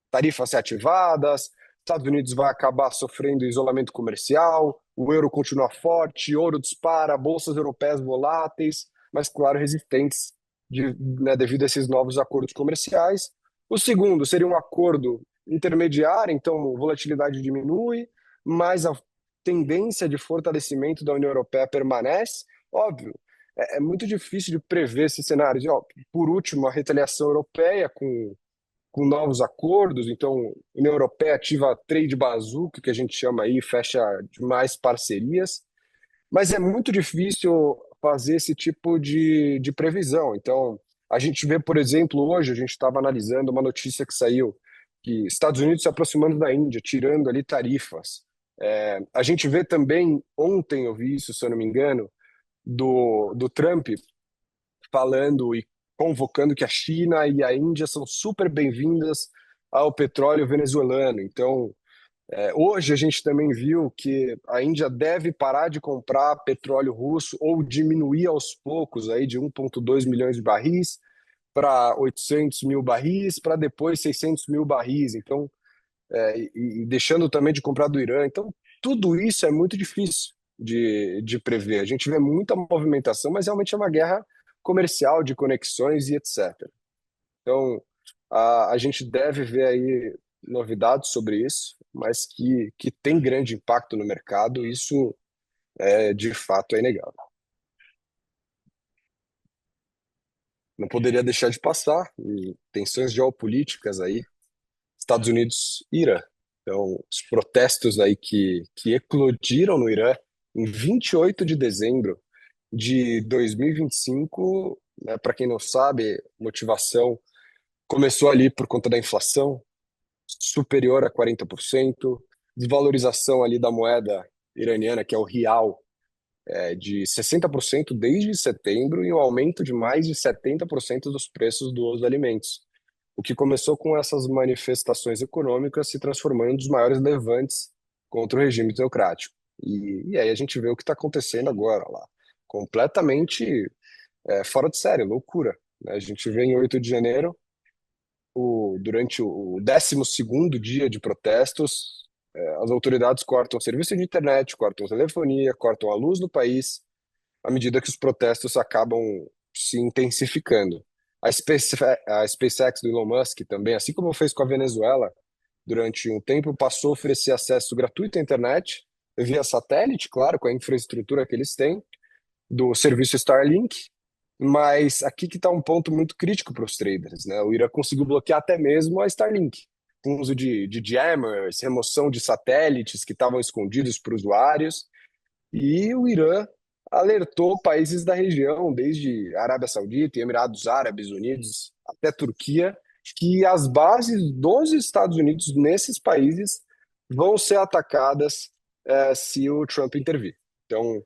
tarifas reativadas, Estados Unidos vai acabar sofrendo isolamento comercial, o euro continua forte, ouro dispara, bolsas europeias voláteis, mas, claro, resistentes né, devido a esses novos acordos comerciais. O segundo seria um acordo intermediário, então volatilidade diminui, mas a tendência de fortalecimento da União Europeia permanece. Óbvio, é muito difícil de prever esses cenários. E, ó, por último, a retaliação europeia com novos acordos, então a União Europeia ativa trade bazooka, que a gente chama aí, fecha mais parcerias, mas é muito difícil fazer esse tipo de previsão. Então, a gente vê, por exemplo, hoje a gente estava analisando uma notícia que saiu, que Estados Unidos se aproximando da Índia, tirando ali tarifas. A gente vê também, ontem eu vi isso, se eu não me engano, do Trump falando e convocando que a China e a Índia são super bem-vindas ao petróleo venezuelano. Então, hoje a gente também viu que a Índia deve parar de comprar petróleo russo ou diminuir aos poucos aí de 1,2 milhões de barris para 800 mil barris, para depois 600 mil barris. Então, e deixando também de comprar do Irã. Então, tudo isso é muito difícil de prever. A gente vê muita movimentação, mas realmente é uma guerra comercial, de conexões e etc. Então, a gente deve ver aí novidades sobre isso, mas que tem grande impacto no mercado, isso de fato é inegável. Não poderia deixar de passar, e tensões geopolíticas aí, Estados Unidos e Irã. Então, os protestos aí que eclodiram no Irã em 28 de dezembro de 2025, né, para quem não sabe, motivação começou ali por conta da inflação superior a 40%, desvalorização ali da moeda iraniana, que é o rial, de 60% desde setembro e um aumento de mais de 70% dos preços dos alimentos. O que começou com essas manifestações econômicas se transformando em um dos maiores levantes contra o regime teocrático. E aí a gente vê o que está acontecendo agora lá. Completamente fora de série, loucura, né? A gente vê em 8 de janeiro, durante o 12º dia de protestos, as autoridades cortam o serviço de internet, cortam a telefonia, cortam a luz no país, à medida que os protestos acabam se intensificando. A SpaceX do Elon Musk também, assim como fez com a Venezuela, durante um tempo passou a oferecer acesso gratuito à internet, via satélite, claro, com a infraestrutura que eles têm, do serviço Starlink, mas aqui que está um ponto muito crítico para os traders, né? O Irã conseguiu bloquear até mesmo a Starlink, com uso de jammers, remoção de satélites que estavam escondidos para usuários, e o Irã alertou países da região, desde Arábia Saudita, Emirados Árabes Unidos, até Turquia, que as bases dos Estados Unidos nesses países vão ser atacadas se o Trump intervir. Então, o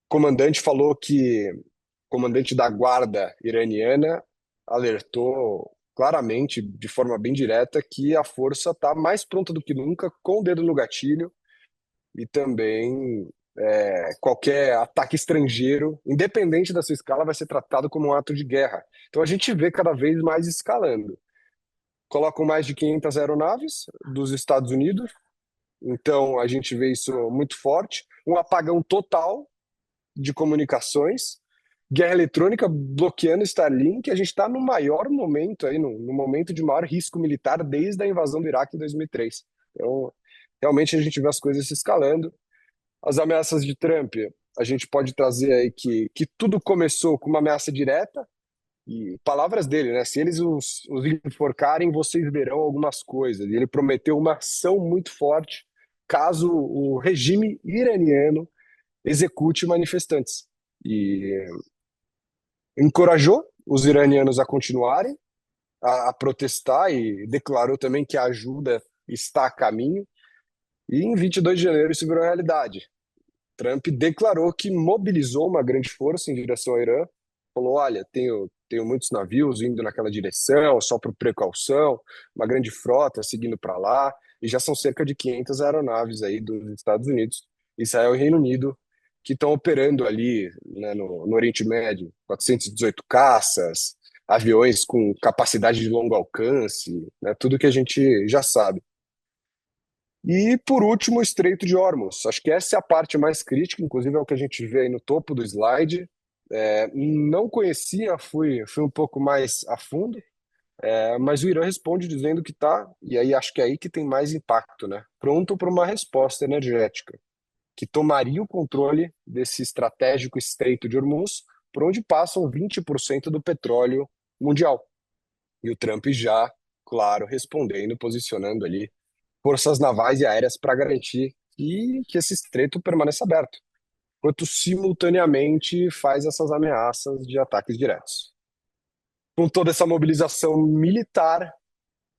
comandante falou que o comandante da guarda iraniana alertou claramente, de forma bem direta, que a força está mais pronta do que nunca, com o dedo no gatilho, e também qualquer ataque estrangeiro, independente da sua escala, vai ser tratado como um ato de guerra. Então a gente vê cada vez mais escalando. Colocam mais de 500 aeronaves dos Estados Unidos, então a gente vê isso muito forte. Um apagão total de comunicações, guerra eletrônica bloqueando Starlink. A gente está no maior momento aí, no momento de maior risco militar desde a invasão do Iraque em 2003. Então, realmente a gente vê as coisas se escalando. As ameaças de Trump, a gente pode trazer aí que tudo começou com uma ameaça direta, e palavras dele, né? Se eles os enforcarem, vocês verão algumas coisas. E ele prometeu uma ação muito forte caso o regime iraniano execute manifestantes. E encorajou os iranianos a continuarem, a protestar e declarou também que a ajuda está a caminho. E em 22 de janeiro isso virou realidade. Trump declarou que mobilizou uma grande força em direção ao Irã, falou: olha, tenho muitos navios indo naquela direção, só por precaução, uma grande frota seguindo para lá, e já são cerca de 500 aeronaves aí dos Estados Unidos, Israel e Reino Unido, que estão operando ali, né, no Oriente Médio, 418 caças, aviões com capacidade de longo alcance, né, tudo que a gente já sabe. E, por último, o Estreito de Hormuz. Acho que essa é a parte mais crítica, inclusive é o que a gente vê aí no topo do slide. Não conhecia, fui um pouco mais a fundo, mas o Irã responde dizendo que está, e aí acho que é aí que tem mais impacto, né? Pronto para uma resposta energética, que tomaria o controle desse estratégico Estreito de Hormuz, por onde passam 20% do petróleo mundial. E o Trump já, claro, respondendo, posicionando ali forças navais e aéreas para garantir que esse estreito permaneça aberto, enquanto simultaneamente faz essas ameaças de ataques diretos. Com toda essa mobilização militar,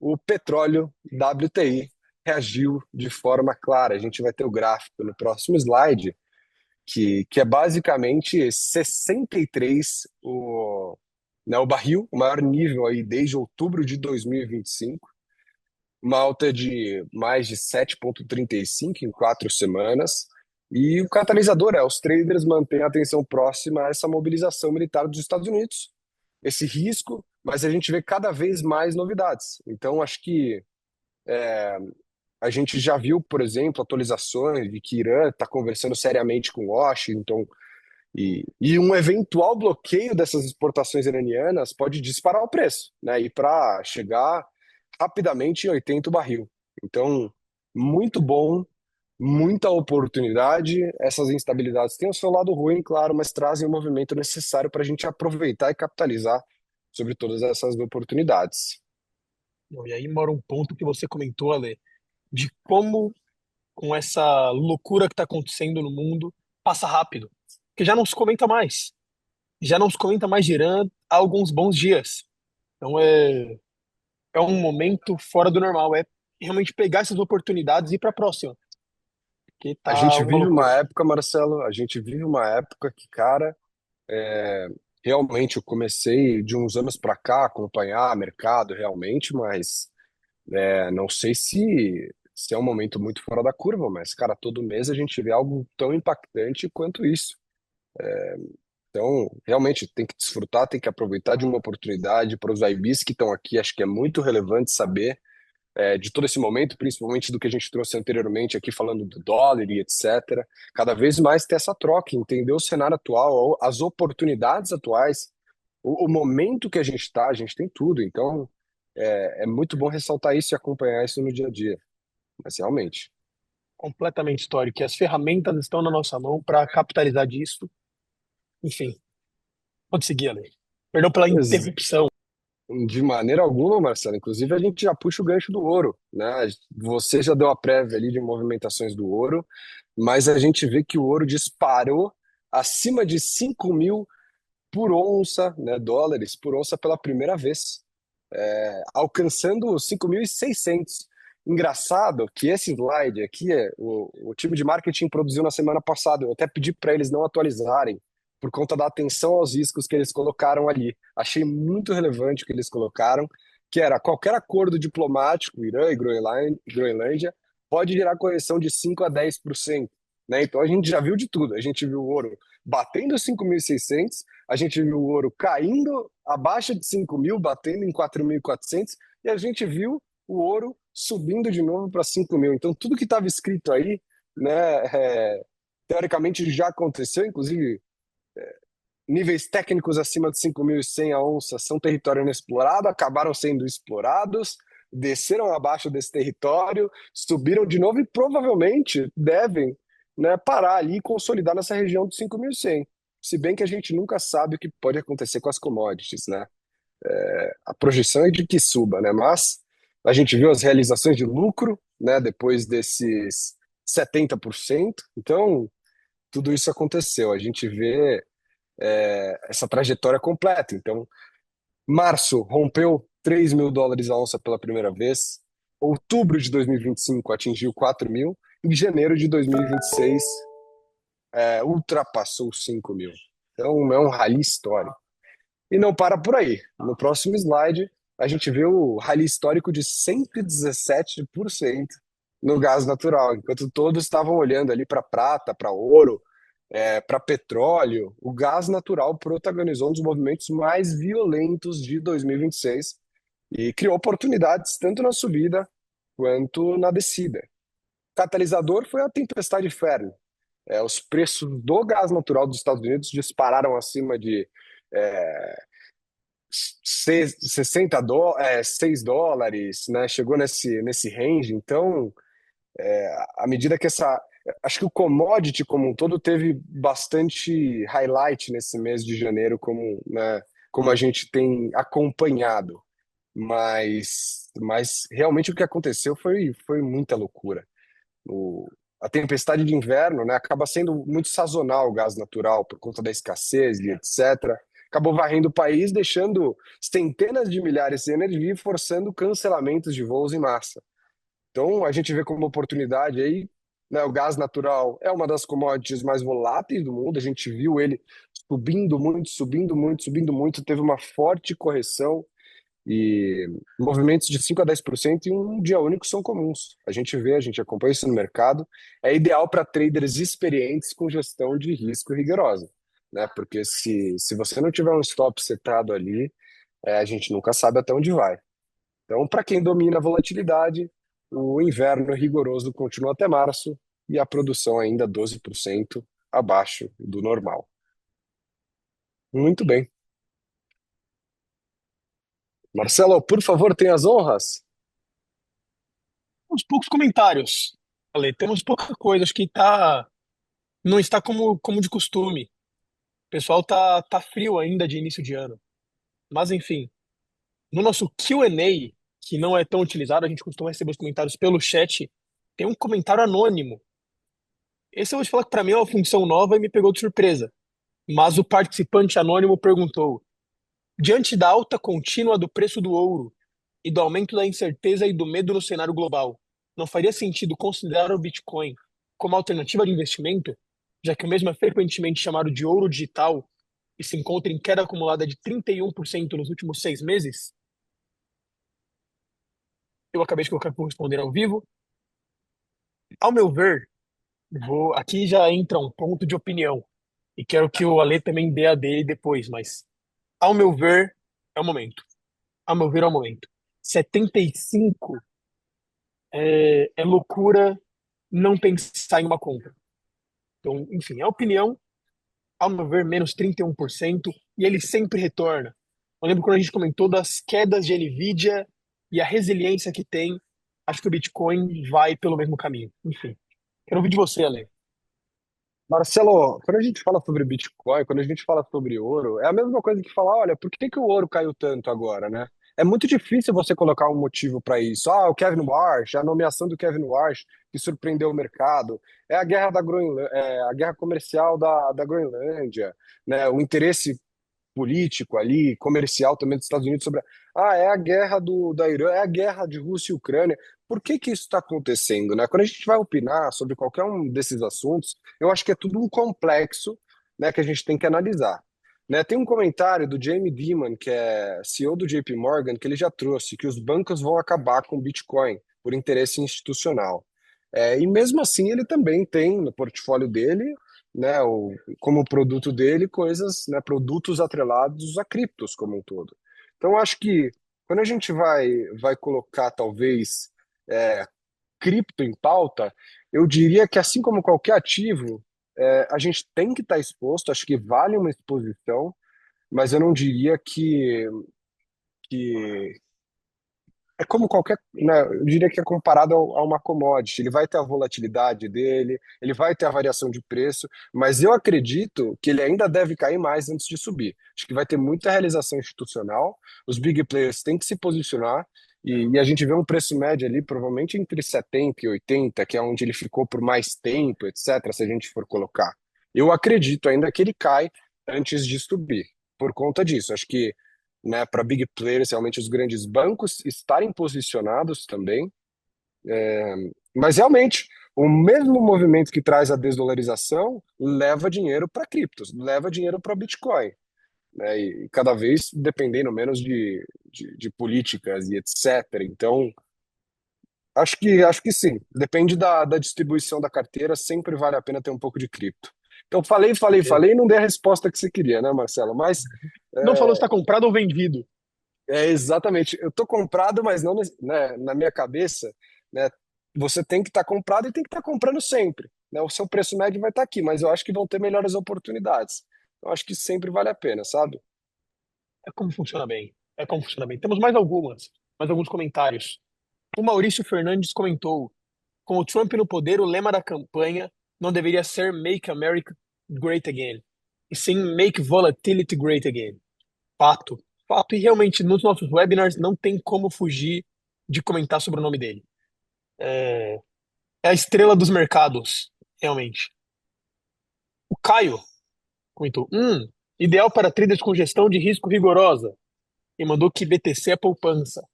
o petróleo WTI reagiu de forma clara. A gente vai ter o gráfico no próximo slide, que é basicamente 63 o barril, o maior nível aí desde outubro de 2025, uma alta de mais de 7,35 em 4 semanas. E o catalisador os traders mantêm a atenção próxima a essa mobilização militar dos Estados Unidos, esse risco, mas a gente vê cada vez mais novidades. Então, acho que a gente já viu, por exemplo, atualizações de que Irã está conversando seriamente com Washington, e um eventual bloqueio dessas exportações iranianas pode disparar o preço, né? E para chegar rapidamente em 80 o barril. Então, muito bom, muita oportunidade. Essas instabilidades têm o seu lado ruim, claro, mas trazem o movimento necessário para a gente aproveitar e capitalizar sobre todas essas oportunidades. Bom, e aí mora um ponto que você comentou, Ale, de como, com essa loucura que está acontecendo no mundo, passa rápido. Porque já não se comenta mais. Já não se comenta mais de Irã há alguns bons dias. Então é um momento fora do normal. É realmente pegar essas oportunidades e ir para a próxima. Porque A tá gente uma vive uma loucura. época, Marcelo, a gente vive uma época que, cara, é, realmente eu comecei de uns anos para cá a acompanhar mercado realmente, mas não sei se é um momento muito fora da curva, mas, cara, todo mês a gente vê algo tão impactante quanto isso. Então, realmente, tem que desfrutar, tem que aproveitar de uma oportunidade para os IBs que estão aqui. Acho que é muito relevante saber de todo esse momento, principalmente do que a gente trouxe anteriormente aqui, falando do dólar e etc. Cada vez mais ter essa troca, entender o cenário atual, as oportunidades atuais, o momento que a gente tem tudo. Então, é muito bom ressaltar isso e acompanhar isso no dia a dia. Mas realmente. Completamente histórico. E as ferramentas estão na nossa mão para capitalizar disso. Enfim, pode seguir, Ale. Perdão pela Ex- interrupção. De maneira alguma, Marcelo. Inclusive, a gente já puxa o gancho do ouro, né? Você já deu a prévia ali de movimentações do ouro, mas a gente vê que o ouro disparou acima de 5.000 por onça, né, dólares por onça pela primeira vez, alcançando os 5.600. Engraçado que esse slide aqui o time de marketing produziu na semana passada. Eu até pedi para eles não atualizarem por conta da atenção aos riscos que eles colocaram ali. Achei muito relevante o que eles colocaram, que era qualquer acordo diplomático, Irã e Groenlândia, pode gerar correção de 5 a 10%. Né? Então a gente já viu de tudo. A gente viu o ouro batendo 5.600, a gente viu o ouro caindo abaixo de 5.000, batendo em 4.400, e a gente viu o ouro subindo de novo para 5.000. Então, tudo que estava escrito aí, né, teoricamente já aconteceu, inclusive níveis técnicos acima de 5.100 a onça são território inexplorado, acabaram sendo explorados, desceram abaixo desse território, subiram de novo e provavelmente devem, né, parar ali e consolidar nessa região de 5.100. Se bem que a gente nunca sabe o que pode acontecer com as commodities, né? A projeção é de que suba, né? Mas a gente viu as realizações de lucro, né, depois desses 70%. Então, tudo isso aconteceu. A gente vê essa trajetória completa. Então, março rompeu US$ 3.000 a onça pela primeira vez. Outubro de 2025 atingiu 4.000. Em janeiro de 2026, ultrapassou os 5.000. Então, é um rally histórico. E não para por aí. No próximo slide, a gente vê o rally histórico de 117% no gás natural. Enquanto todos estavam olhando ali para prata, para ouro, para petróleo, o gás natural protagonizou um dos movimentos mais violentos de 2026 e criou oportunidades tanto na subida quanto na descida. O catalisador foi a tempestade Fern. Os preços do gás natural dos Estados Unidos dispararam acima de é, 60 $6, né? Chegou nesse range. Então, à medida que acho que o commodity como um todo teve bastante highlight nesse mês de janeiro, como, né, como a gente tem acompanhado. Mas realmente o que aconteceu foi muita loucura. O, a tempestade de inverno, né, acaba sendo muito sazonal o gás natural por conta da escassez e etc. Acabou varrendo o país, deixando centenas de milhares sem energia e forçando cancelamentos de voos em massa. Então, a gente vê como oportunidade aí, né, o gás natural é uma das commodities mais voláteis do mundo. A gente viu ele subindo muito, subindo muito, subindo muito. Teve uma forte correção e movimentos de 5 a 10% em um dia único são comuns. A gente vê, a gente acompanha isso no mercado. É ideal para traders experientes com gestão de risco rigorosa, né? Porque se você não tiver um stop setado ali, a gente nunca sabe até onde vai. Então, para quem domina a volatilidade, o inverno rigoroso continua até março e a produção ainda 12% abaixo do normal. Muito bem. Marcelo, por favor, tenha as honras. Uns poucos comentários. Ale, temos pouca coisa, acho que não está como de costume. O pessoal tá frio ainda de início de ano. Mas enfim, no nosso Q&A, que não é tão utilizado, a gente costuma receber os comentários pelo chat, tem um comentário anônimo. Esse eu vou te falar que para mim é uma função nova e me pegou de surpresa. Mas o participante anônimo perguntou: diante da alta contínua do preço do ouro e do aumento da incerteza e do medo no cenário global, não faria sentido considerar o Bitcoin como alternativa de investimento, já que o mesmo é frequentemente chamado de ouro digital e se encontra em queda acumulada de 31% nos últimos 6 meses? Eu acabei de colocar para responder ao vivo. Ao meu ver, aqui já entra um ponto de opinião, e quero que o Ale também dê a dele depois, mas ao meu ver, é o momento. Ao meu ver, é o momento. 75 é loucura não pensar em uma compra. Então, enfim, a opinião, ao meu ver, menos 31%, e ele sempre retorna. Eu lembro quando a gente comentou das quedas de Nvidia e a resiliência que tem, acho que o Bitcoin vai pelo mesmo caminho. Enfim, quero ouvir de você, Ale. Marcelo, quando a gente fala sobre Bitcoin, quando a gente fala sobre ouro, é a mesma coisa que falar, olha, por que que o ouro caiu tanto agora, né? É muito difícil você colocar um motivo para isso. Ah, o Kevin Warsh, a nomeação do Kevin Warsh que surpreendeu o mercado, é a guerra da a guerra comercial da Groenlândia, né? O interesse político ali, comercial também dos Estados Unidos sobre. É a guerra da Irã, é a guerra de Rússia e Ucrânia. Por que que isso está acontecendo, né? Quando a gente vai opinar sobre qualquer um desses assuntos, eu acho que é tudo um complexo, né, que a gente tem que analisar. Né? Tem um comentário do Jamie Dimon, que é CEO do JP Morgan, que ele já trouxe que os bancos vão acabar com o Bitcoin por interesse institucional. E mesmo assim, ele também tem no portfólio dele, né, como produto dele, coisas, né, produtos atrelados a criptos como um todo. Então, acho que quando a gente vai colocar, talvez, é, cripto em pauta, eu diria que, assim como qualquer ativo, a gente tem que estar exposto, acho que vale uma exposição, mas eu não diria que é como qualquer, né, eu diria que é comparado a uma commodity. Ele vai ter a volatilidade dele, ele vai ter a variação de preço, mas eu acredito que ele ainda deve cair mais antes de subir. Acho que vai ter muita realização institucional, os big players têm que se posicionar, e a gente vê um preço médio ali, provavelmente entre 70 e 80, que é onde ele ficou por mais tempo, etc., se a gente for colocar. Eu acredito ainda que ele cai antes de subir, por conta disso. Acho que né, para big players, realmente os grandes bancos estarem posicionados também. Mas realmente, o mesmo movimento que traz a desdolarização leva dinheiro para criptos, leva dinheiro para Bitcoin, né? E cada vez dependendo menos de políticas e etc. Então, acho que sim. Depende da distribuição da carteira, sempre vale a pena ter um pouco de cripto. Então, falei, falei, Certeza. falei, e não dei a resposta que você queria, né, Marcelo? Mas Não falou se é, está comprado ou vendido. exatamente. Eu tô comprado, mas não, né, na minha cabeça, né? Você tem que estar comprado e tem que estar comprando sempre, né? O seu preço médio vai estar aqui, mas eu acho que vão ter melhores oportunidades. Eu acho que sempre vale a pena, sabe? É como funciona bem. É como funciona bem. Temos mais alguns comentários. O Maurício Fernandes comentou: com o Trump no poder, o lema da campanha não deveria ser Make America Great Again, e sim Make Volatility Great Again. Fato. Fato. E realmente, nos nossos webinars, não tem como fugir de comentar sobre o nome dele. É, é a estrela dos mercados, realmente. O Caio comentou: ideal para traders com gestão de risco rigorosa. E mandou que BTC é poupança.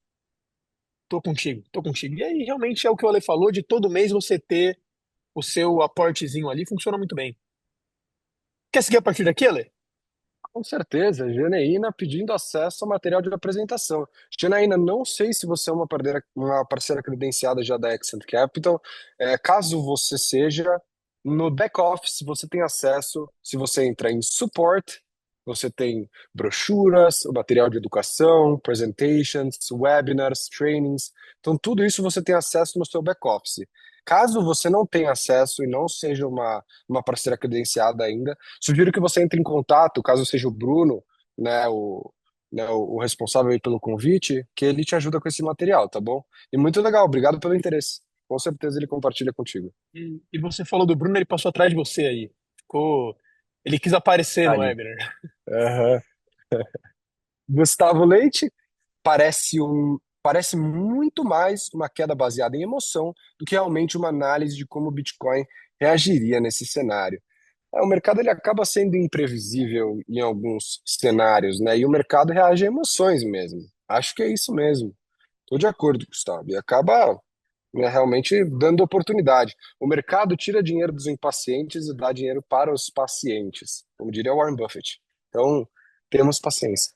Tô contigo, tô contigo. E aí, realmente é o que o Ale falou, de todo mês você ter o seu aportezinho ali, funciona muito bem. Quer seguir a partir daqui, Ale? Com certeza, Janaína pedindo acesso ao material de apresentação. Janaína, não sei se você é uma parceira credenciada já da Accent Capital. Caso você seja, no back-office você tem acesso, se você entrar em support, você tem brochuras, o material de educação, presentations, webinars, trainings. Então, tudo isso você tem acesso no seu back-office. Caso você não tenha acesso e não seja uma parceira credenciada ainda, sugiro que você entre em contato, caso seja o Bruno, né, o responsável aí pelo convite, que ele te ajuda com esse material, tá bom? E muito legal, obrigado pelo interesse. Com certeza ele compartilha contigo. E você falou do Bruno, ele passou atrás de você aí. Ficou. Ele quis aparecer no Ali. webinar. Aham. Gustavo Leite parece muito mais uma queda baseada em emoção do que realmente uma análise de como o Bitcoin reagiria nesse cenário. O mercado ele acaba sendo imprevisível em alguns cenários, né? E o mercado reage a emoções mesmo. Acho que é isso mesmo. Estou de acordo, Gustavo. E acaba, né, realmente dando oportunidade. O mercado tira dinheiro dos impacientes e dá dinheiro para os pacientes, como diria Warren Buffett. Então, temos paciência.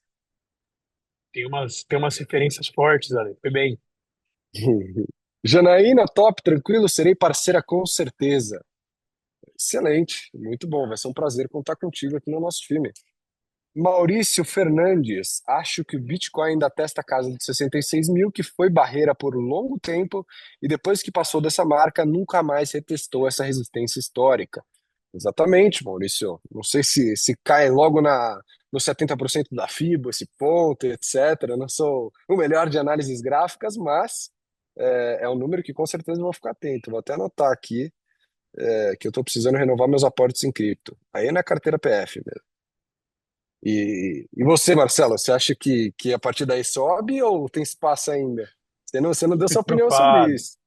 Tem umas referências fortes, Ale. Foi bem. Janaína, top, tranquilo, serei parceira com certeza. Excelente, muito bom. Vai ser um prazer contar contigo aqui no nosso time. Maurício Fernandes, acho que o Bitcoin ainda testa a casa de 66 mil, que foi barreira por um longo tempo, e depois que passou dessa marca, nunca mais retestou essa resistência histórica. Exatamente, Maurício. Não sei se cai logo no 70% da FIBO, esse ponto, etc. Eu não sou o melhor de análises gráficas, mas é um número que com certeza eu vou ficar atento. Vou até anotar aqui que eu estou precisando renovar meus aportes em cripto. Aí é na carteira PF mesmo. E você, Marcelo, você acha que a partir daí sobe ou tem espaço ainda? Você não deu sua Fico opinião sobre preocupado. isso.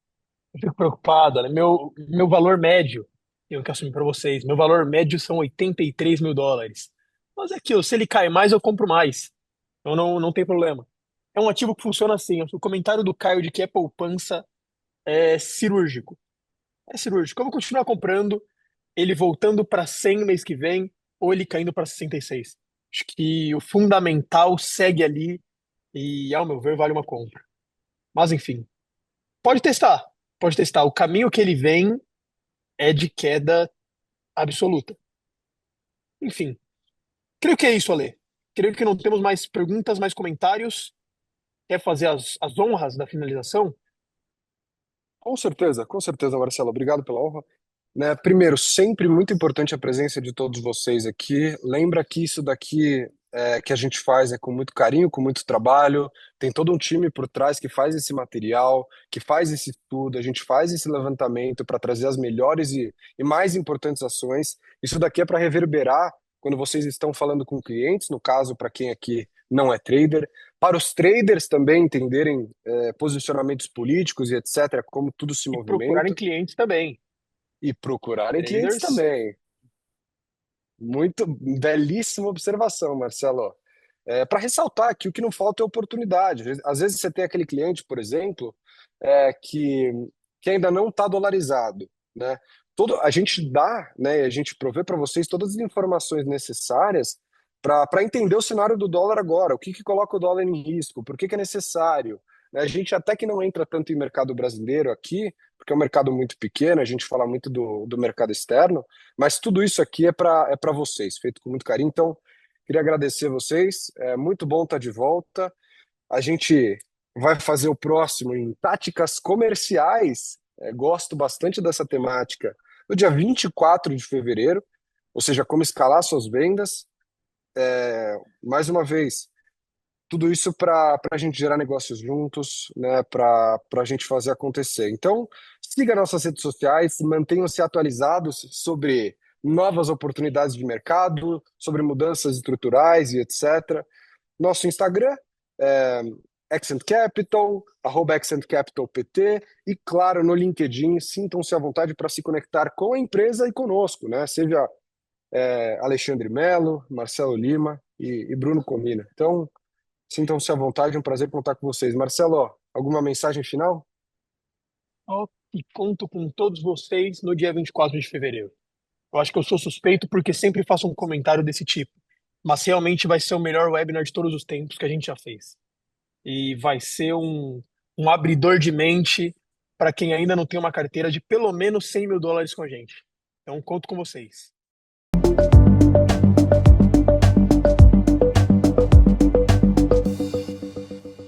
Eu fico preocupado, Ale. Meu valor médio, eu que assumi para vocês, meu valor médio são 83 mil dólares. Mas é aquilo, se ele cai mais, eu compro mais. Então não tem problema. É um ativo que funciona assim. O comentário do Caio de que é poupança é cirúrgico. É cirúrgico. Eu vou continuar comprando, ele voltando para 100 mês que vem, ou ele caindo para 66. Acho que o fundamental segue ali e, ao meu ver, vale uma compra. Mas, enfim, pode testar. Pode testar. O caminho que ele vem é de queda absoluta. Enfim, creio que é isso, Ale. Creio que não temos mais perguntas, mais comentários. Quer fazer as honras da finalização? Com certeza, Marcelo. Obrigado pela honra. Né, primeiro, sempre muito importante a presença de todos vocês aqui. Lembra que isso daqui que a gente faz é com muito carinho, com muito trabalho. Tem todo um time por trás que faz esse material, que faz esse estudo. A gente faz esse levantamento para trazer as melhores e mais importantes ações. Isso daqui é para reverberar quando vocês estão falando com clientes, no caso, para quem aqui não é trader, para os traders também entenderem posicionamentos políticos e etc., como tudo se E procurarem movimenta. clientes também. E procurarem clientes Traders, também. Muito belíssima observação, Marcelo. para ressaltar que o que não falta é oportunidade. Às vezes você tem aquele cliente, por exemplo, que ainda não está dolarizado, né? A gente dá, né, a gente provê para vocês todas as informações necessárias para entender o cenário do dólar agora, o que que coloca o dólar em risco, por que que é necessário, né? A gente até que não entra tanto em mercado brasileiro aqui, porque é um mercado muito pequeno, a gente fala muito do mercado externo, mas tudo isso aqui é para vocês, feito com muito carinho. Então, queria agradecer vocês, é muito bom estar de volta. A gente vai fazer o próximo em táticas comerciais. Gosto bastante dessa temática. No dia 24 de fevereiro, ou seja, como escalar suas vendas. Mais uma vez, tudo isso para a gente gerar negócios juntos, né? Para a gente fazer acontecer. Então, siga nossas redes sociais, mantenham-se atualizados sobre novas oportunidades de mercado, sobre mudanças estruturais e etc. Nosso Instagram é Accent Capital, @AccentCapitalPT, e claro, no LinkedIn, sintam-se à vontade para se conectar com a empresa e conosco, né? Seja Alexandre Melo, Marcelo Lima e Bruno Comina. Então, sintam-se à vontade, é um prazer contar com vocês. Marcelo, alguma mensagem final? E conto com todos vocês no dia 24 de fevereiro. Eu acho que eu sou suspeito porque sempre faço um comentário desse tipo, mas realmente vai ser o melhor webinar de todos os tempos que a gente já fez. E vai ser um abridor de mente para quem ainda não tem uma carteira de pelo menos US$ 100.000 com a gente. Então, conto com vocês.